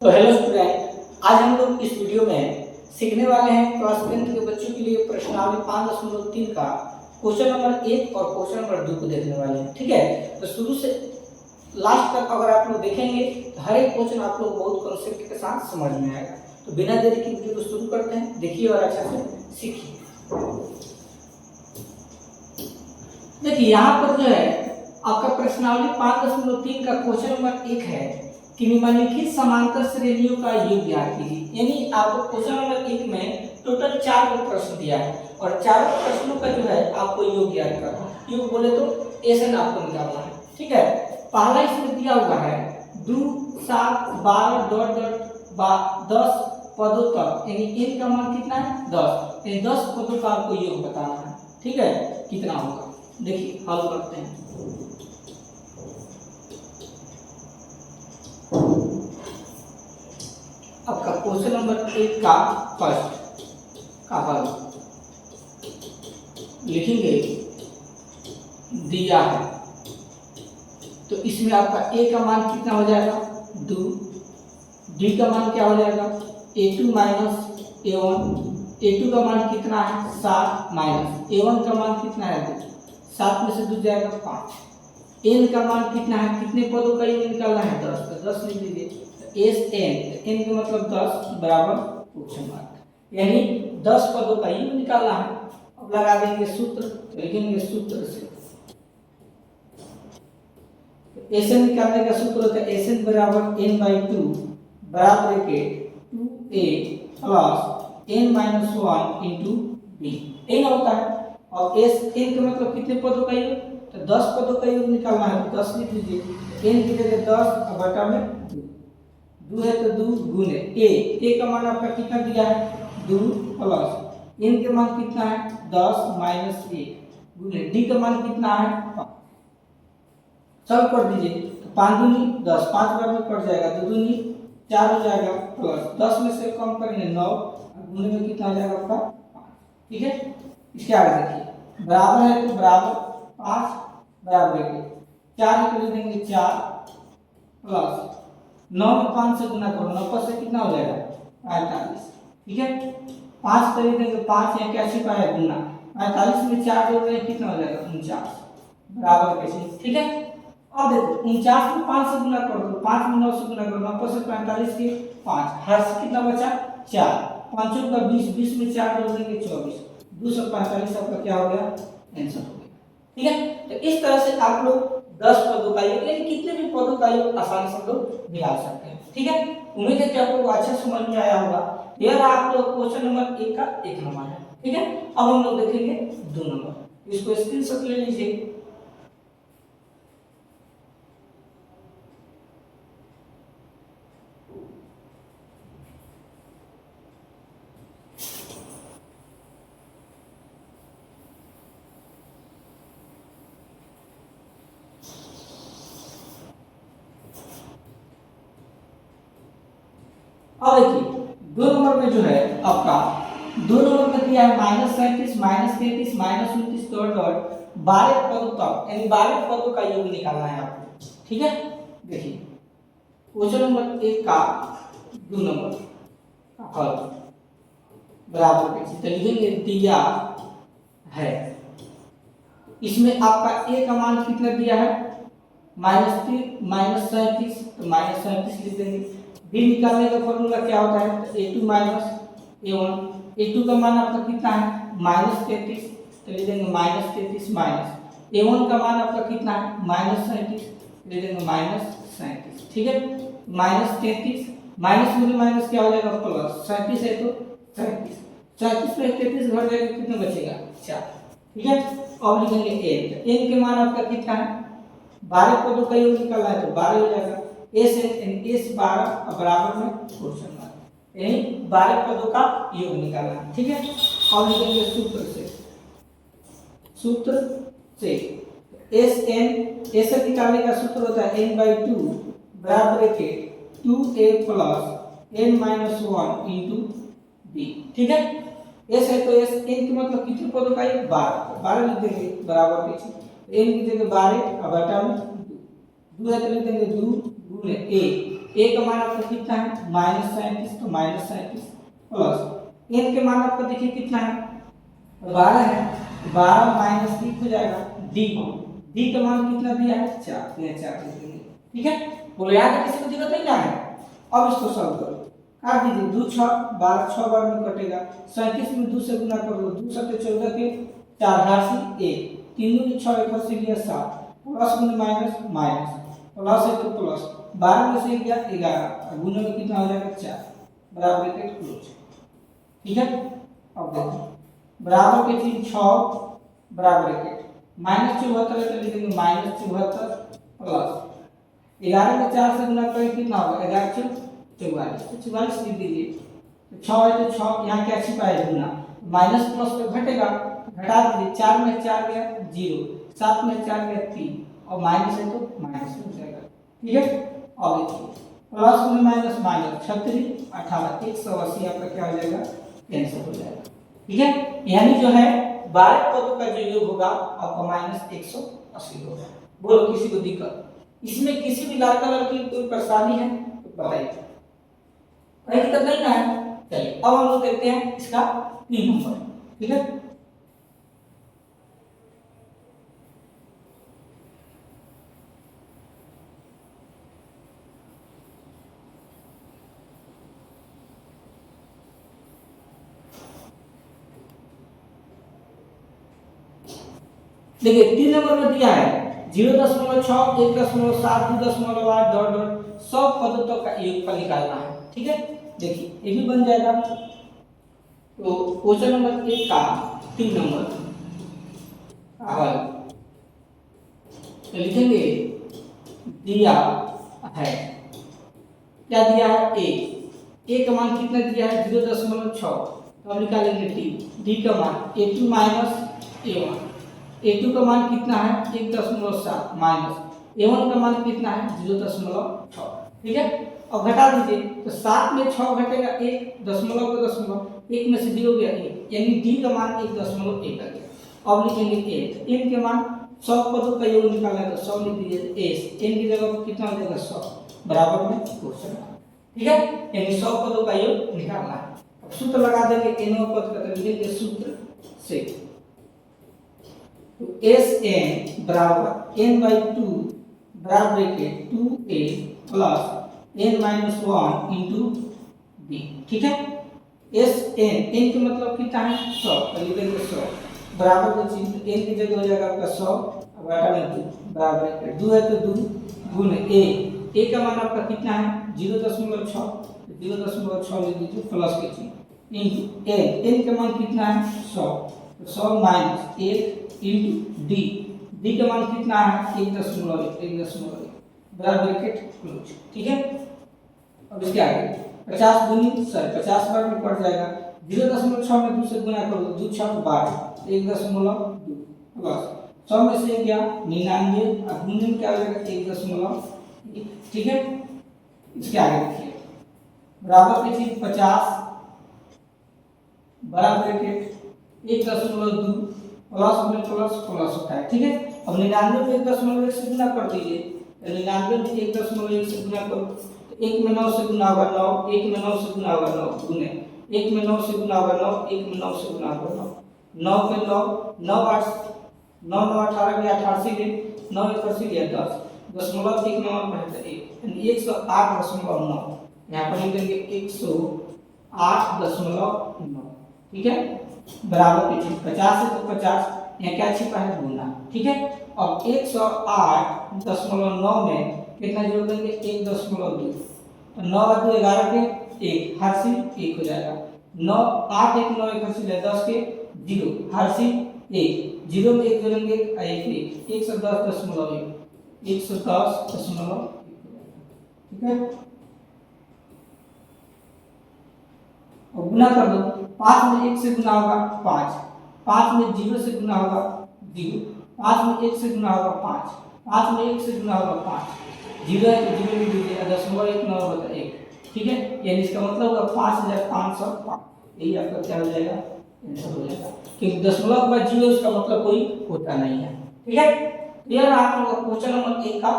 तो hello student, आज हम लोग इस वीडियो में सीखने वाले हैं क्लास 10 के बच्चों के लिए प्रश्नावली 5.3 का क्वेश्चन नंबर 1 और क्वेश्चन नंबर 2 को देखने वाले हैं। ठीक है, तो शुरू से लास्ट तक अगर आप लोग देखेंगे तो हर एक क्वेश्चन आप लोग बहुत कॉन्सेप्ट के साथ समझ में आएगा। तो बिना देरी के वीडियो को शुरू करते हैं, देखिए और अच्छा से सीखिए। देखिए यहाँ पर जो है आपका प्रश्नावली 5.3 का क्वेश्चन नंबर 1 है कि निम्नलिखित समांतर श्रेणियों का योग ज्ञात कीजिए। यानी आपको क्वेश्चन नंबर 1 में टोटल 4 प्रश्न दिया है और चारों प्रश्नों का जो है आपको योग ज्ञात करना है। योग बोले तो एसन आपको निकालना है। ठीक है, पहला इसमें दिया हुआ है 2, 7, 12 डॉट डॉट 10 पदों तक, यानी n का मान कितना है 10। यानी 10 पदों का आपको योग बताना है। ठीक है, कितना होगा देखिए हल करते हैं। आपका क्वेश्चन नंबर 1 का फर्स्ट का हल लिखेंगे, दिया है तो इसमें आपका a का मान कितना हो जाएगा 2, d का मान क्या हो जाएगा a2 माइनस a1, a2 का मान कितना है 7 माइनस a1 का मान कितना है 2, 7 में से 2 जाएगा 5, n का मान कितना है, कितने पदों का योग निकालना है 10, तो 10 लिख लीजिए। एस एन, एन का मतलब 10 बराबर क्वेश्चन मार्क, यानी 10 पदों का योग निकालना है। अब लगा देंगे सूत्र, तो लिखेंगे सूत्र से एस एन निकालने का सूत्र होता है एस एन बराबर n बाई 2 बराबर के 2a plus n minus 1 into B, n होता है। और एस एन का मतलब कितने पदों का योग, तो 10 पदों का योग निकालना है, तो 10 लिख लीजिए। n की जगह 10 और बटा में 2 है तो 2 गुने a का मान आपका कितना दिया है 2 प्लस n के मान कितना है 10 माइनस a गुने d का मान कितना है 5। सब कर दीजिए, तो 5 दूनी 10, 5 बार में कट जाएगा, 2 दूनी 4 हो जाएगा, प्लस 10 में से कम करेंगे 9 और गुने में कितना हो जाएगा आपका 5। ठीक है, इसके आगे देखिए बराबर है तो बराबर 5 बराबर है 4 को ले देंगे 4 प्लस 9 में 5 से गुना करो, 9 पर से कितना हो जाएगा 45। ठीक है, 5 कर देंगे 5 यहाँ क्या छिपा है गुना, 45 में 4 जोड़ रहे कितना हो जाएगा 49 बराबर कैसे। ठीक है, अब देखो 49 में 5 से गुना करो तो 5 में 9 से गुना करो, 9 पर से 45 के 5, हर से कितना बचा 4, 5 का 20, 20 में 4 जोड़ देंगे 24, 245 आपका क्या हो गया आंसर हो गया। ठीक है, तो इस तरह से आप लोग 10 पदों का योग यानी कितने भी पदों का योग आसानी से लोग निकाल सकते हैं। ठीक है, उम्मीद है कि आप लोगों को अच्छा समझ में आया होगा। यह आप लोग क्वेश्चन नंबर 1 का 1 नंबर है। ठीक है, अब हम लोग देखेंगे 2 नंबर, इसको स्क्रीनशॉट ले लीजिए। अब देखिए 2 नंबर में जो है आपका 2 नंबर में दिया है -37 -33 -29 डॉट डॉट 12 पदों तक, यानी 12 पदों का योग निकालना है आपको। ठीक है, देखिए क्वेश्चन नंबर 1 का 2 नंबर का हल बराबर कैसे, तो लिखेंगे दिया है, इसमें आपका a का मान कितना दिया है -37, तो -37 लिख देंगे। b निकालने का फॉर्मूला क्या होता है, तो a2 माइनस a1, a2 का मान आपका कितना है -33, तो ले देंगे -33 माइनस a1 का मान आपका कितना है -37, ले देंगे -37। ठीक है, -33 माइनस में माइनस क्या हो जाएगा प्लस, 37 है तो 37, 37 में 33 घट जाएगा, कितना बचेगा 4। ठीक है, अब लिखेंगे n के मान आपका कितना है 12 पदों का योग निकालना है तो 12 हो जाएगा, s 12 बराबर में क्वेश्चन मार्क, यानी 12 पदों का योग निकालना है। ठीक है, अब लिखेंगे सूत्र से s निकालने का सूत्र होता है n बाई 2 बराबर के 2a plus n minus 1 into b। ठीक है, s है तो s n के मतलब कितने पदों का योग 12 लिख देंगे बराबर के n की जगह 12 और बटा में 2 है तो लिख देंगे 2 गुणे a ए का मान आपका कितना है -37, तो -37 प्लस एन के मान आपका देखिए कितना है 12 है, 12 माइनस 1 हो जाएगा डी, डी का मान कितना दिया है 4, यहाँ 4 लिख देंगे। ठीक है, बोलो याद है, किसी को दिक्कत नहीं ना है। अब इसको सॉल्व करो, काट दीजिए, 2 6 12, 6 बार में कटेगा, 37 में 2 से गुना कर दो, 2 7 14 के 4 घासी 1, 3 दूनी 6 1 से गया 7, प्लस गुने माइनस माइनस, प्लस है तो प्लस, 12 में से गया 11, गुने में कितना हो जाएगा 4, बराबर ब्रैकेट क्लोज। ठीक है, अब देखो बराबर के चीज 6 बराबर ब्रैकेट -74 है तो लिखेंगे -74 प्लस 11 में 4 से गुना करें कितना होगा 11 4 44, तो 44 लिख दीजिए, तो 6 है तो 6 यहाँ क्या छिपा है गुना, माइनस प्लस पे घटेगा, घटा दीजिए, 4 में 4 गया 0, 7 में 4 गया 3, और माइनस है तो माइनस हो जाएगा। ठीक है, अब देखिए प्लस में माइनस माइनस 36 18 180 आपका क्या हो जाएगा कैंसिल हो जाएगा। ठीक है, यानी जो है 12 पदों का जो योग होगा आपका -180 होगा। बोलो किसी को दिक्कत, इसमें किसी भी लड़का लड़की की कोई परेशानी है तो बताइए, कोई दिक्कत नहीं ना है। चलिए अब हम लोग देखते हैं इसका 3 नंबर। ठीक है, देखिए 3 नंबर में दिया है 0.6 1.7 2.8 डॉट डॉट सब पदों का योगफल निकालना है। ठीक है, देखिए ये भी बन जाएगा। तो क्वेश्चन नंबर 1 का 3 नंबर हल तो लिखेंगे दिया है, क्या दिया है ए का मान कितना दिया है 0.6, तो हम निकालेंगे डी का मान a2 माइनस a1, a2 का मान कितना है 1.7 माइनस a1 का मान कितना है 0.6। ठीक है, अब घटा दीजिए, तो 7 में 6 घटेगा 1, दशमलव का दशमलव 1 में से 0 गया 1, यानी डी का मान 1.1 आ गया। अब लिखेंगे एन के मान 100 पदों का योग निकालना है तो 100 लिख दीजिए, एस एन की जगह पर कितना हो जाएगा 100 बराबर में क्वेश्चन। ठीक है, यानी 100 पदों का योग निकालना है। अब सूत्र लगा देंगे एन पद का, तो लिखेंगे सूत्र से तो एस एन बराबर n बाई 2 बराबर bracket 2a plus n minus 1 into B. ठीक है, एस एन का मतलब कितना है 100, तो लिखेंगे 100 बराबर का चिन्ह n की जगह हो जाएगा आपका 100, अब घटा में 2 बराबर है 2 है तो 2 गुने a का मान आपका कितना है 0.6, 0.6 लिख दीजिए प्लस के चिन्ह इंटू n का मान कितना है 100, तो 100 माइनस 1 इंटू डी का मान कितना है 1.1 बराबर ब्रैकेट क्लोज। ठीक है, अब इसके आगे 50 दूनी 50 बार में पड़ जाएगा, 0.6 में 2 से गुना कर दो, 2 6 12 1.2 प्लस 100 में से क्या 99 और गुने में क्या हो जाएगा 1.1। ठीक है, इसके आगे देखिए बराबर के चीज 50 बराबर ब्रैकेट 1.2 प्लस में प्लस प्लस होता है। ठीक है, अब 99 में 1.1 से गुना कर दीजिए, 99 में 1.1 से गुना करो तो 1 में 9 से गुना होगा 9, 1 में 9 से गुना होगा 9 गुने 1 में 9 से गुना होगा 9, 1 में 9 से गुना होगा 9, 9 पे 9 9 8 9 9 18 गया 88 गए 9 1 से गया 10, दशमलव 1 9 बहत्तर 1 यानी 108.9, यहाँ पर लिख देंगे 108.9। ठीक है, बराबर के चीज 50 है तो 50, यहाँ क्या छिपा है गुना। ठीक है, अब 108.9 में कितना जोड़ देंगे 1.2, तो 9 और 2 11 के 1 हर सी 1 हो जाएगा, 9 8 1 9 1 हर सी 10 के 0 हर सी 1, 0 में 1 जोड़ेंगे 1 110.1 110.1। ठीक है, और गुना कर दो, 5 में 1 से गुना होगा 5, 5 में 0 से गुना होगा 0, 5 में 1 से गुना होगा 5, 5 में 1 से गुना होगा 5, 0 है तो 0 लिख दीजिए, दशमलव 1 9 बटा 1। ठीक है, यानी इसका मतलब होगा 5505, यही आपका क्या हो जाएगा आंसर हो जाएगा, क्योंकि दशमलव के बाद 0 इसका मतलब कोई होता नहीं है। ठीक है, क्लियर? आप लोग क्वेश्चन नंबर 1 का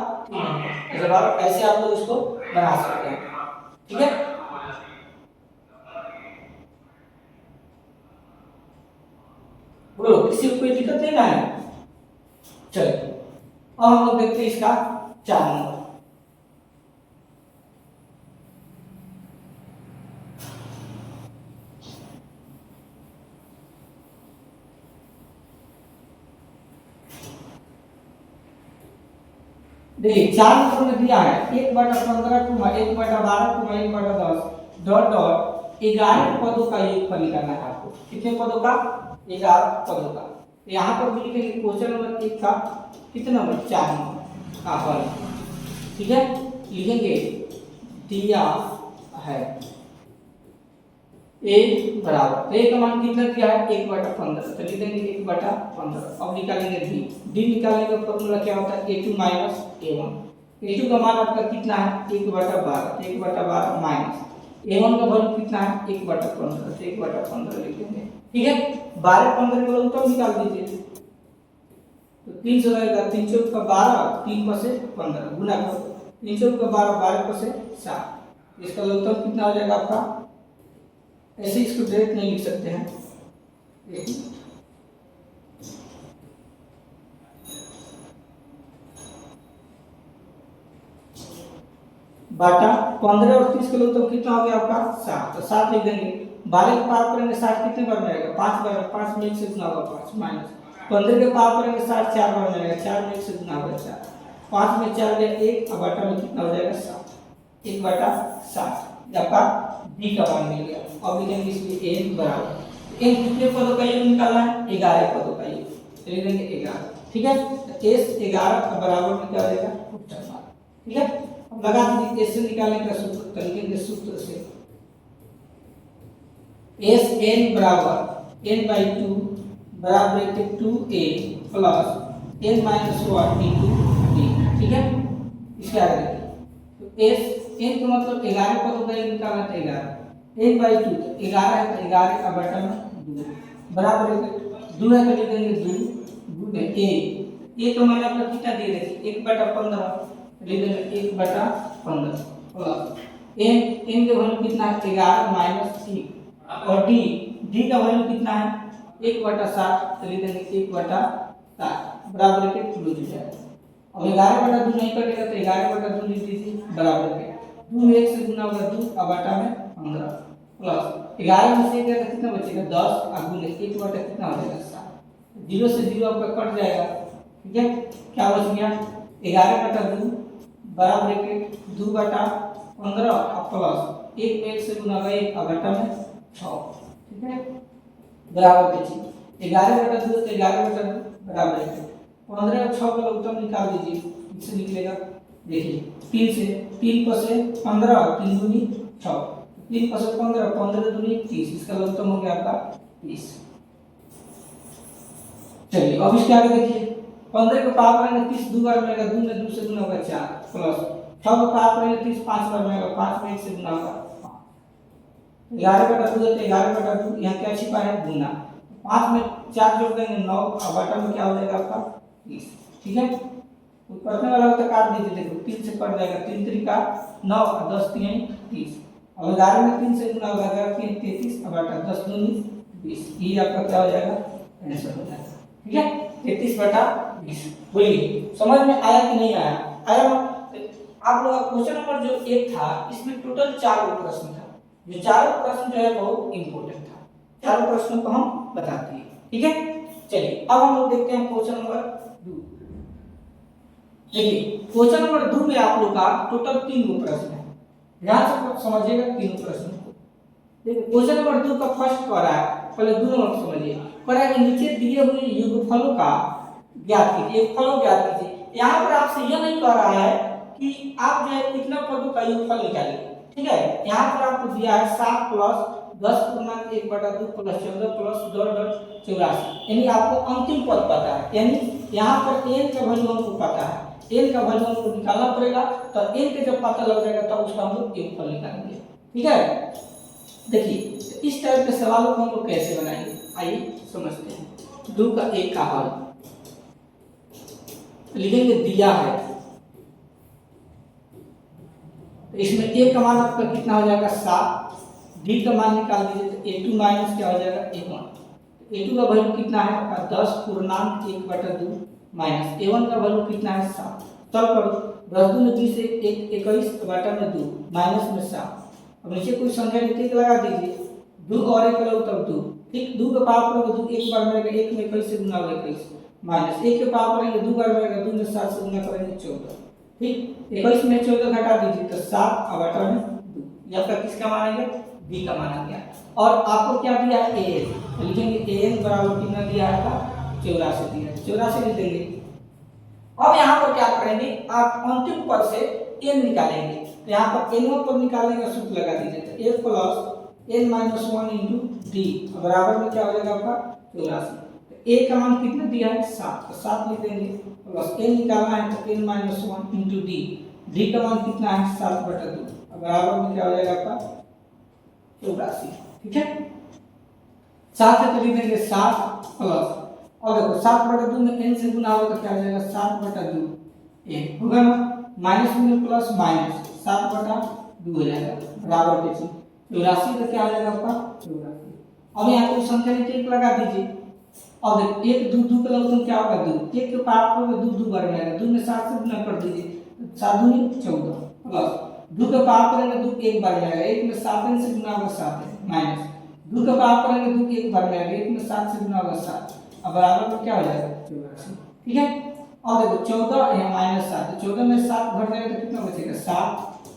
जवाब ऐसे आप लोग इसको बना सकते हैं। ठीक है, बोलो किसी को कोई दिक्कत नहीं ना है? चलिए अब हम लोग देखते हैं इसका 4 नंबर। देखिए 4 नंबर में दिया है 1/15 को 1/12 को 1/10 डॉट डॉट 11 पदों का योगफल निकालना है आपको। कितने पदों का? 11 पदों का। तो यहाँ पर भी लिखेंगे क्वेश्चन नंबर 1 का कितना नंबर? 4 नंबर का हल। ठीक है, लिखेंगे दिया है a बराबर, a का मान कितना दिया है? 1/15, तो लिख देंगे 1/15। अब निकालेंगे d निकालने का फॉर्मूला क्या होता है? a2 minus a1। a2 का मान आपका कितना है? 1/12, 1/12 माइनस a1 का वैल्यू कितना है? 1/15, तो 1/15 लिख देंगे। ठीक है, 12 15 का उत्तर निकाल दीजिए, तो 3 से रहेगा 3 चौक का 12, 3 पर से 15 गुना करो, 3 चौक का 12, 12 पर से 7, इसका उत्तर कितना हो जाएगा आपका? ऐसे इसको डायरेक्ट नहीं लिख सकते हैं, बाटा 15 और 30 का उत्तर कितना हो गया आपका? 7, तो 7 लिख देंगे। 12 के पार करेंगे 60 कितने बार में आएगा? 5 बार, 5 में 1 से गुना होगा 5 माइनस 15 के पार करेंगे 60 4 बार में आएगा, 4 में 1 से गुना होगा 4, 5 में 4 गया 1, अब बाटा में कितना हो जाएगा? 7, 1/7 आपका d का मान मिल गया। अब लिखेंगे इसलिए n बराबर, n कितने पदों का योग निकालना है? 11 पदों का योग, तो लिख देंगे 11। ठीक है, तो s 11 का बराबर में क्या हो जाएगा? उत्तर मान। ठीक है, अब लगा दीजिए s से निकालने का सूत्र, तो लिखेंगे सूत्र से s n बराबर n/2 बराबर 2a plus n minus 1 into d। ठीक है, इसके आगे देखिए, तो s n का मतलब 11 पदों का योग निकालना है, 11 n/2, तो 11 है तो 11 का बटा में 2 बराबर है 2 है तो लिख देंगे 2 गुणे a का मान आपका कितना दिए देखिए 1/15, लिख देंगे 1/15 प्लस n का वैल्यू कितना है? 11 माइनस 1 और d का वैल्यू कितना है? 1/7, तो लिख देंगे 1/7 बराबर के 2 हो जाएगा। अब 11/2 नहीं कटेगा तो 11/2 लिख दीजिए बराबर के 2 में 1 से गुना होगा 2 और बटा में 15 प्लस 11 में से 1 कितना बचेगा? 10 और गुने 1 बटा कितना हो जाएगा? 7, 0 से 0 आपका कट जाएगा। ठीक है, क्या बच गया? 11/2 बराबर के 2/15 और प्लस 1 में 1 से गुना होगा 1 और बटा में 6। ठीक है, बराबर के 11/2 तो 11/2 बराबर है 15 और 6 का उत्तर निकाल दीजिए, इससे निकलेगा देखिए 3 से 3 पर से 15 और 3 दूनी 6, 3 पर से 15, 15 दूनी 30, इसका उत्तर हो गया आपका 30। चलिए अब इसके आगे देखिए 15 को पावर करेंगे 30 दो बार मिलेगा, 2 में 2 से गुना होगा 4 प्लस 6 को पावर करेंगे 30 5 बार मिलेगा, 5 में 1 से गुना होगा 11/2 है तो 11/2 यहाँ क्या छिपा है? गुना, 5 में 4 जोड़ देंगे 9 और बटा में क्या हो जाएगा आपका? 30। ठीक है, कोई करने वाला हो तो काट दीजिए, देखो 3 से कट जाएगा, 3 3 का 9 और 10 3 30, अब 11 में 3 से गुना होगा 11 3 33 और बटा 10 2 20, ये आपका क्या हो जाएगा? आंसर हो जाएगा। ठीक है, 33/20। बोलिए समझ में आया कि नहीं आया? आया ना? आप लोग का क्वेश्चन नंबर जो 1 था इसमें टोटल 4 प्रश्न था, जो 4 प्रश्न जो है बहुत इंपॉर्टेंट था, 4 प्रश्नों को हम बताते हैं। ठीक है, चलिए अब हम लोग देखते हैं क्वेश्चन नंबर 2। देखिए क्वेश्चन नंबर 2 में आप लोग का टोटल 3 प्रश्न है, ध्यान से समझिएगा 3 प्रश्न को। देखिए क्वेश्चन नंबर 2 का फर्स्ट कह रहा है, पहले 2 नंबर समझिए, कह रहा है कि नीचे दिए हुए योगफलों का ज्ञात कीजिए, योगफलों ज्ञात कीजिए। यहाँ पर आपसे यह नहीं कह रहा है कि आप जो है कितना पदों का योगफल निकालिए। ठीक है, यहाँ पर आपको दिया है 7 प्लस 10 पूर्णांक 1/2 प्लस 14 प्लस 2.84, यानी आपको अंतिम पद पता है, यानी यहाँ पर n का वैल्यू हमको पता है, n का वैल्यू हमको निकालना पड़ेगा, तो n का जब पता लग जाएगा तब उसका हम लोग योगफल निकालेंगे। ठीक है, देखिए इस टाइप के सवालों को हम लोग कैसे बनाएंगे, आइए समझते हैं। 2 का 1 का हल, लिखेंगे दिया है, तो इसमें ए का मान आपका कितना हो जाएगा 7, डी का मान निकाल दीजिए तो a2 माइनस क्या हो जाएगा a1, a2 का वैल्यू कितना है आपका 10.1/2 माइनस a1 का वैल्यू कितना है 7। तब करो 10 दूनी 20 21/2 माइनस में 7। अब नीचे कोई संख्या नहीं ठीक लगा दीजिए, 2 और 1 करो तब 2, ठीक 2 का पावर करोगे 2 एक बार में 1 में 21 से गुना होगा 21 माइनस 1 के पावर करेंगे 2 बार में 2 में 7 से गुना करेंगे 14, ठीक 21 में 14 घटा दीजिए तो 7 और बटा में 2, ये आपका किसका मान आ गया बी का मान आ गया। और आपको क्या दिया है ए, लिखेंगे an बराबर कितना दिया है आपका 84 दिया है, 84 लिख देंगे। अब यहाँ पर क्या करेंगे आप अंतिम पद से n निकालेंगे, तो यहाँ पर n1 पर निकालने का सूत्र लगा दीजिए तो a plus n minus 1 into D बराबर में क्या हो जाएगा आपका 84, तो a का मान कितना दिया है 7, तो 7 लिख देंगे प्लस n निकालना है तो n माइनस 1 इंटू डी का मान कितना है 7/2 बराबर में क्या हो जाएगा आपका 84, ठीक है 7 से तो लिख देंगे 7 प्लस और देखो 7/2 में n से गुना होगा तो क्या हो जाएगा 7/2 a होगा ना, माइनस में प्लस माइनस 7/2 हो जाएगा बराबर के 84 का क्या हो जाएगा आपका 84। अब यहाँ कोई संख्या नहीं टिक लगा दीजिए, और देखो 1 2 2 का लघुगुणक क्या होगा 2, 1 के पावर में 2 2 बार में आएगा, 2 में 7 से गुना कर दीजिए 7 दूनी 14 प्लस 2 का पावर करेंगे 2 एक बार में आएगा, 1 में 7 से गुना होगा 7 माइनस 2 का पावर करेंगे 2 एक बार में आएगा, 1 में 7 से गुना होगा 7 अब बराबर में क्या हो जाएगा 84, ठीक है। और देखो 14 है माइनस 7, 14 में 7 घट जाएगा तो कितना बचेगा 7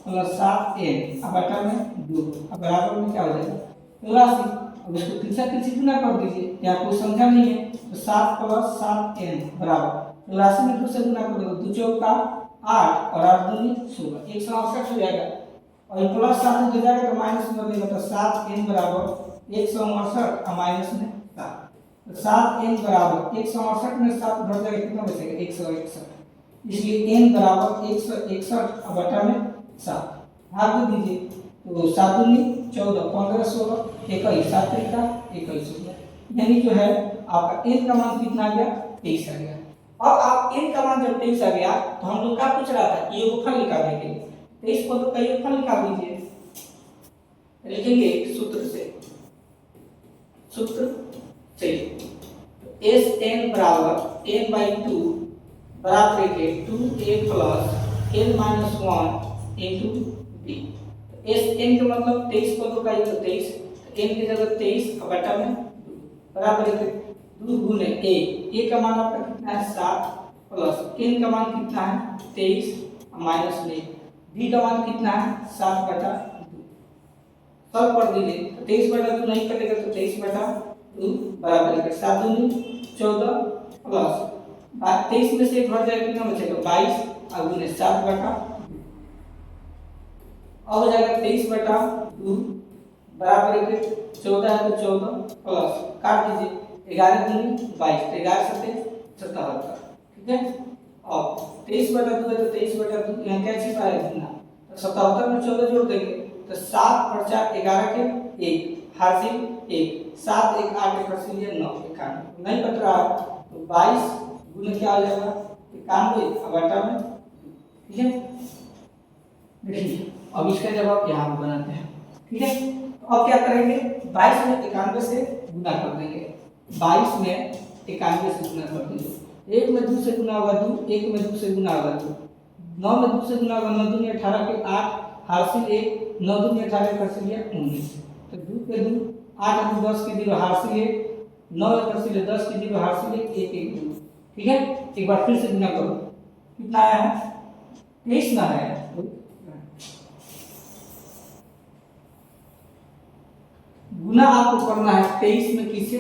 प्लस 7n अब बटा में 2 अब बराबर में क्या हो जाएगा 84। अब इसको तीसरा तीसरी गुना कर दीजिए, यहाँ कोई संख्या नहीं है तो 7 प्लस 7n बराबर 84 में 2 से गुना कर दो 2 चौका 8 और 8 दूनी 16 168 हो जाएगा, और ये प्लस 7 हो जाएगा तो माइनस में बदलेगा तो 7n बराबर 168 और माइनस में 7, तो 7n बराबर 168 में 7 घट जाएगा कितना बचेगा 161, इसलिए n बराबर 161 और बटा में 7 भाग दे दीजिए तो 7 दूनी 14 15 16 21 7 तरीका 21 हो गया, यानी जो है आपका n का मान कितना आ गया 23 आ गया। अब आप n का मान जब 23 आ गया तो हम लोग क्या पूछ रहा था कि योगफल निकालने के लिए, 23 को तो का योगफल निकाल दीजिए, लिखेंगे सूत्र से Sn बराबर n/2 बराबर के 2a plus n minus 1 into b, Sn का मतलब 23 को तो का 23, n की जगह 23 और बटा में 2 बराबर है 2 गुने a का मान आपका कितना है 7 प्लस n का मान कितना है 23 माइनस 1, b का मान कितना है 7/2 सब पढ़ दीजिए, 23/2 नहीं कटेगा तो 23/2 बराबर है 7 दूनी 14 प्लस 23 में से 1 घट जाएगा कितना बचेगा 22 और गुने 7/2 हो जाएगा 23/2 बराबर है 14 है तो 14 प्लस काट दीजिए 11 दूनी 22 तो 11 7 77, ठीक है। और 23/2 है तो 23/2 यहाँ क्या छिपा है गुना, तो 77 में 14 जोड़ देंगे तो 7 और 4 11 के 1 हासिल 1 7 1 8 1 हासिल 9 91 नहीं कट रहा है तो 22 गुने क्या हो जाएगा 91 और बटा में, ठीक है। देखिए अब इसका जवाब यहाँ पर बनाते हैं, ठीक है। तो अब क्या करेंगे 22 में 91 से गुना कर देंगे, 22 में 91 से गुना कर देंगे, 1 में 2 से गुना होगा 2, 1 में 2 से गुना होगा 2, 9 में 2 से गुना होगा 9 दूनी 18 के 8 हासिल 1 9 दूनी 18 हासिल 19, तो 2 के 2 8 2 10 के 0 हासिल 1 9 हासिल 10 के 0 हासिल 1 1 1 2, ठीक है। एक बार फिर से गुना करो कितना आया है 23 ना है, गुना आपको करना है 23 में किससे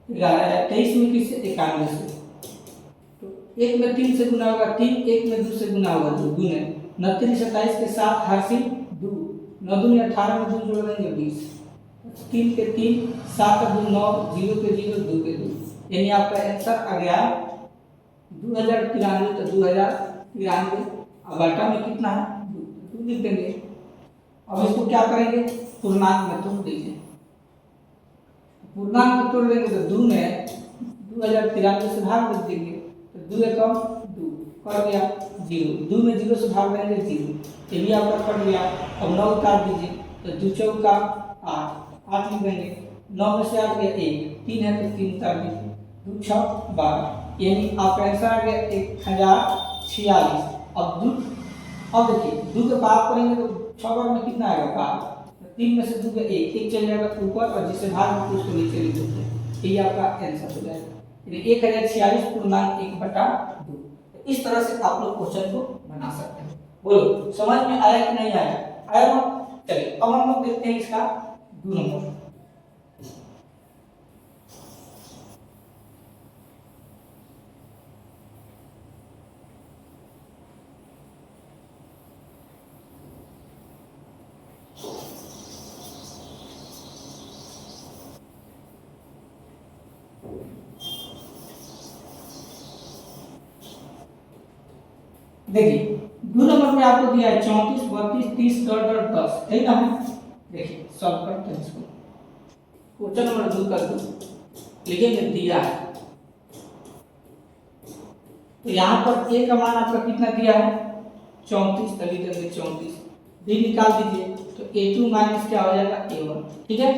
23 में किससे 91 से, तो 1 में 3 से गुना होगा 3, 1 में 2 से गुना होगा 2 गुने 29 27 के 7 हासिल 2 9 दूनी 18 में 2 जोड़ देंगे 20, 3 के 3 7 का 2 9 0 के 0 2 के 2, यानी आपका आंसर आ गया 2093 तो 2093 अब बटा में कितना है 2 लिख देंगे। अब इसको क्या करेंगे पूर्णांक में तोड़ दीजिए, पूर्णांक में तोड़ देंगे तो 2 में 2093 से भाग दे देंगे तो 2 एकम 2 कट गया 0, 2 में 0 से भाग देंगे 0, ये भी आपका कट गया। अब 9 काट दीजिए तो 2 चौका 8, 8 लिख देंगे, 9 में से 8 गया 1, 3 है तो 3 काट दीजिए, 2 6 12, यानी आपका आंसर आ गया 1046। अब देखिए 2 के पार करेंगे तो 6 बार में कितना आएगा पार, 3 में से 2 का 1, 1 चल जाएगा ऊपर और जिससे भाग में उसको नीचे लिख देते हैं, ये आपका आंसर हो जाएगा। 1046 पूर्णांक 1/2। इस तरह से आप लोग क्वेश्चन को बना सकते हैं। बोलो समझ में आया कि नहीं आया? आया ना? चलिए अब हम लोग देखते हैं इसका 2 नंबर। देखिए 2 नंबर में आपको दिया है 34 32 30 डॉट डॉट 10, है ना? देखिए सॉल्व करते हैं इसको। क्वेश्चन नंबर 2 कर दो लिखेंगे दिया है, तो यहाँ पर a का मान आपका कितना दिया है 34, तभी देंगे 34, b निकाल दीजिए तो a2 माइनस क्या हो जाएगा a1, ठीक है?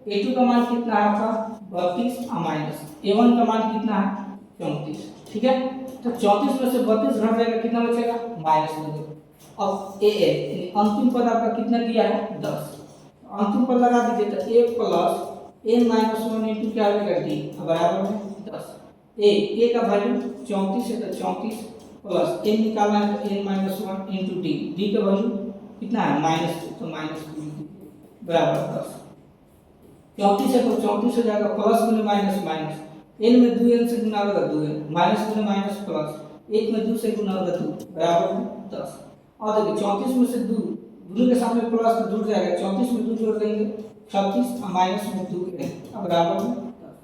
a2 का मान कितना है आपका 32 माइनस a1 का मान कितना है 34, ठीक है? तो 34 में से 32 घट जाएगा, कितना बचेगा -2। अब a यानी अंतिम पद आपका कितना दिया है 10, अंतिम पद लगा दीजिए तो a plus n minus 1 into क्या हो जाएगा d बराबर में 10। a का वैल्यू 34 है तो 34 प्लस n निकालना है तो n माइनस 1 इंटू d का वैल्यू कितना है -2 तो -2 बराबर 10। 34 है तो 34 हो जाएगा, प्लस में माइनस माइनस, n में 2n से गुना होगा 2n, माइनस में माइनस प्लस, 1 में 2 से गुना होगा 2 बराबर में 10। और देखिए 34 में से 2 दोनों के सामने प्लस तो जुड़ जाएगा, 34 में 2 जोड़ देंगे 36 और माइनस में 2n अब बराबर में 10।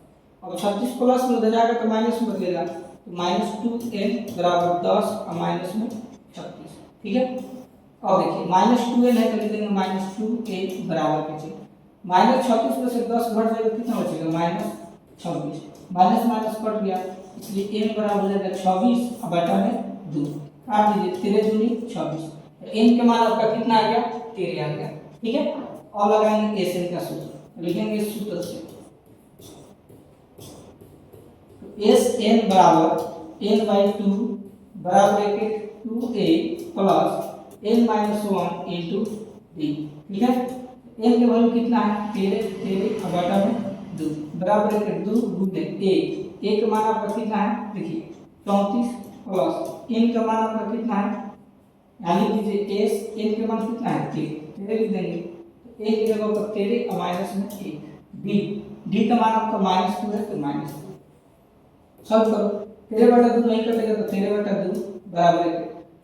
अब 36 प्लस में उधर जाएगा तो माइनस में बदलेगा तो -2n बराबर 10 और माइनस में 36, ठीक है? और देखिए -2n है तो लिख देंगे -2n बराबर के -36 में से 10 घट जाएगा, कितना बचेगा -26, माइनस माइनस कट गया इसलिए n बराबर हो जाएगा 26 और बटा में 2, काट दीजिए 13 दूनी 26, तो n के मान आपका कितना आ गया 13 आ गया, ठीक है? और लगाएंगे एस एन का सूत्र, लिखेंगे इस सूत्र से एस एन बराबर n/2 बराबर 2a plus n minus 1 into d, ठीक है? n के वैल्यू कितना है 13 और बटा में 2 बराबर 2 गुणे a का मान आपका कितना है देखिए 34 प्लस n का मान आपका कितना है, यानी दीजिए s n के मान कितना है 13 लिख देंगे, तो a की जगह पर 13 और माइनस में 1 d का मान आपका -2 है तो -2 सॉल्व करो, 13/2 नहीं कटेगा तो 13/2 बराबर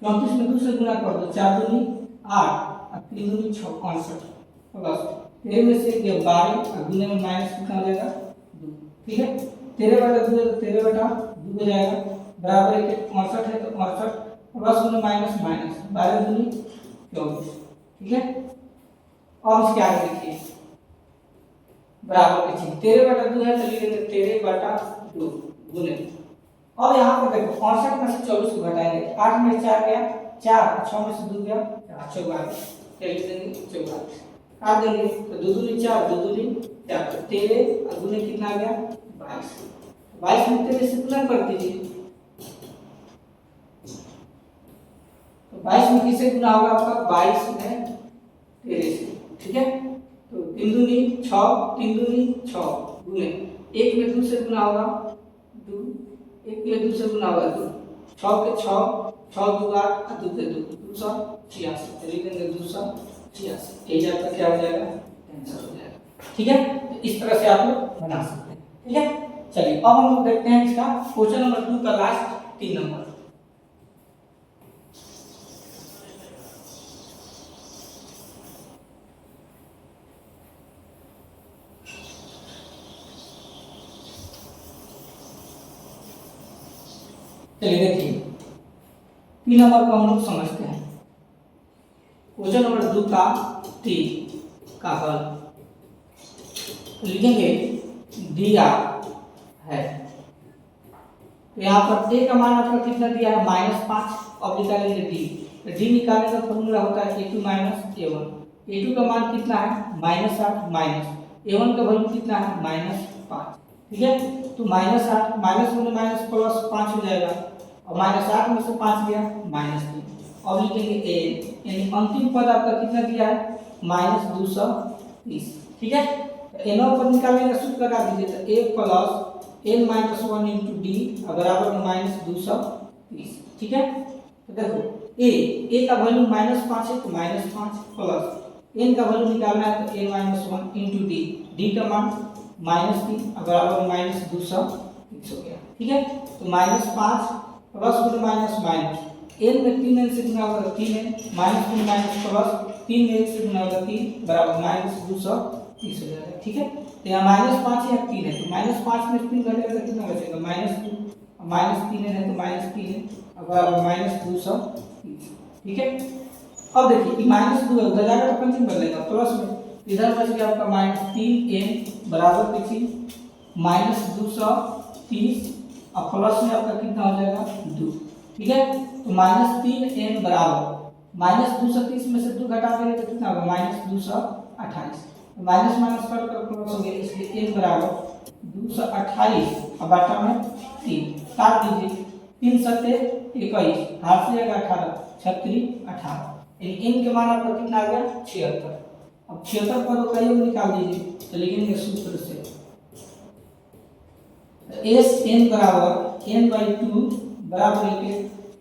34 में 2 से गुणा कर दो, 4 दूनी 8 और 3 दूनी 6 65 प्लस 13 में से 12 और गुने में माइनस कितना हो जाएगा 2, ठीक है? 13/2 है तो 13/2 हो जाएगा बराबर 68 है तो 68 प्लस गुने माइनस माइनस 12 दूनी 24, ठीक है? और इसके आगे देखिए बराबर के चिन्ह 13/2 है तो लिखेंगे 13/2 गुने, अब यहाँ पर देखो 68 में से 24 को घटाएंगे, 8 में 4 गया 4, 6 में से 2 गया 44, क्या लिख देंगे 44, काट देंगे तो 2 दूनी 4 2 दूनी 4 तो 13 और गुने कितना आ गया 22, 22 में 13 से गुना कर दीजिए तो 22 में किससे गुना होगा आपका 22 में 13 से, ठीक है? तो 3 दूनी 6 3 दूनी 6 गुने 1 में 2 से गुना होगा 2, 1 में 2 से गुना होगा 2, 6 के 6 6 2 8 2 के 2 286, लिख देंगे 286, यही आपका क्या हो जाएगा आंसर हो जाएगा, ठीक है? तो इस तरह से आप लोग बना सकते हैं, ठीक है? चलिए अब हम लोग देखते हैं इसका क्वेश्चन नंबर 2 का लास्ट 3 नंबर। चलिए देखिए 3 नंबर को हम लोग समझते हैं। क्वेश्चन नंबर 2 का 3 का हल लिखेंगे दिया है, तो यहाँ पर a का मान आपका कितना दिया है -5, अब निकालेंगे d। तो d निकालने का फॉर्मूला होता है a2 माइनस a1। a2 का मान कितना है -8 माइनस a1 का वैल्यू कितना है -5। ठीक है, तो -8 माइनस में माइनस प्लस 5 हो जाएगा और -8 में से 5 गया -3। अब लिखेंगे a, यानी अंतिम पद आपका कितना दिया है -230। ठीक है, तो n पर निकालने का सूत्र लगा दीजिए, तो a plus n minus 1 into D बराबर में -230। ठीक है, तो देखो a का वैल्यू -5 है तो -5 प्लस n का वैल्यू निकालना है तो a माइनस 1 इंटू डी का मान -3 बराबर में -230 हो गया। ठीक है, तो -5 प्लस में माइनस माइनस n में 3n से गुना होगा 3n माइनस में माइनस प्लस 3 में 1 से गुना होगा 3 बराबर -230 हो जाएगा। ठीक है, तो यहाँ -5 है 3 है तो -5 में 3 घटेगा तो कितना बचेगा -2 -3n है तो -3n बराबर -230। ठीक है, अब देखिए -2 है उधर जाकर अपन चिन्ह बदलेगा प्लस में, इधर बच गया आपका -3n बराबर किसी -230 और प्लस में आपका कितना हो जाएगा 2। ठीक है, तो -3n बराबर -230 में से 2 घटा देंगे तो कितना होगा -228। तो माइनस माइनस कर प्लस हो गया, इसलिए n बराबर 228 और बटा में 3 काट दीजिए। 3 सत्ते 21 हाथ से आएगा 18 36 18, यानी n के मान आपका कितना आ गया 76। अब 76 पर का योग निकाल दीजिए, तो लिखेंगे सूत्र से s n बराबर n/2 बराबर लिखे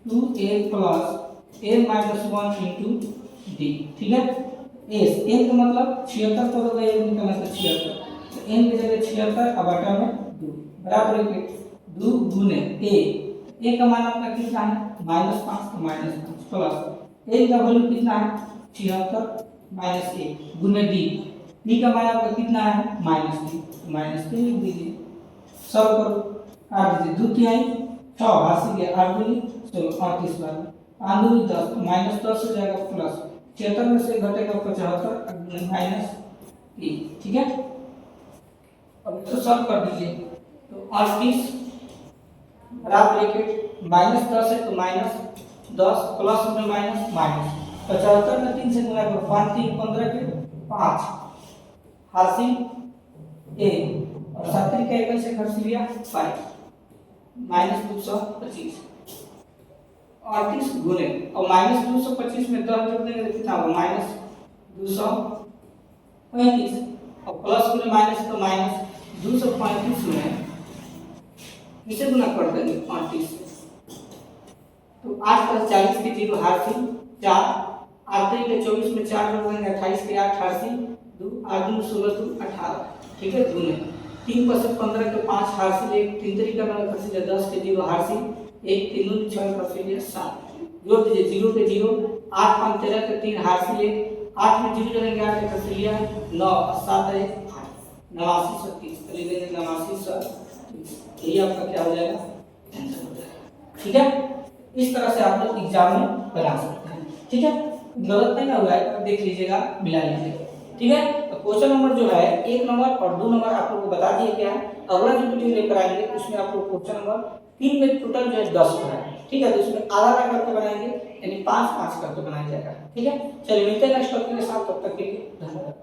2a plus n minus 1 into d। ठीक है, s n का मतलब 76 पर का योग निकालना है 76, तो n की जगह 76 और बटा में 2 बराबर लिखे 2 गुने a का मान आपका कितना है -5 तो -5 प्लस n का वैल्यू कितना है 76 माइनस 1 गुने d का मान आपका कितना है -3 लिख दीजिए। सब करो काट दीजिए, 2 तिहाई 6 भाग से 8 दूनी चलो 38 बार 5 दूनी 10 तो -10 हो जाएगा प्लस 76 में से घटेगा 75 -3। ठीक है, अब इसको सॉल्व कर दीजिए, तो 38 बराबर ब्रैकेट -10 है तो -10 प्लस में माइनस 75 में 3 से गुणा करो 5 3 15 के 5 हासिल a और 70 का 1 से खर्च लिया 5 -225 38 गुने और -225 में 10 जोड़ देंगे तो कितना होगा -235 और प्लस में माइनस तो -235 में इसे गुना कर देंगे 35 से, तो 8 + 40 के 0 हासिल 4 8 के 24 में 4 जोड़ देंगे 28 के 8 हासिल 2 8 2 16 2 18। ठीक है, गुने 3 + 15 के 5 हासिल 1 3 3 का मतलब हासिल 10 के 0 हासिल 1 3 2 6 का हासिल 7 जोड़ दीजिए 0 के 0 8 5 13 के 3 हासिल 1 8 में 0 जोड़ेंगे 8 का हासिल 9 7 है 8 89 37 तो लिखेंगे 89 37, यही आपका क्या हो जाएगा आंसर हो जाएगा। ठीक है, इस तरह से आप लोग एग्जाम में बना सकते हैं। ठीक है, गलत नहीं ना हुआ है तो देख लीजिएगा मिला लीजिएगा। ठीक है, तो क्वेश्चन नंबर जो है 1 नंबर और 2 नंबर आप लोग को बता दिए क्या है। अगला जो वीडियो लेकर आएंगे उसमें आप लोग क्वेश्चन नंबर 3 में टोटल जो है 10 है। ठीक है, तो उसमें आधा करके बनाएंगे यानी 5 5 करके बनाया जाएगा। ठीक है, चलिए मिलते हैं नेक्स्ट टॉपिक के साथ, तब तक के लिए धन्यवाद।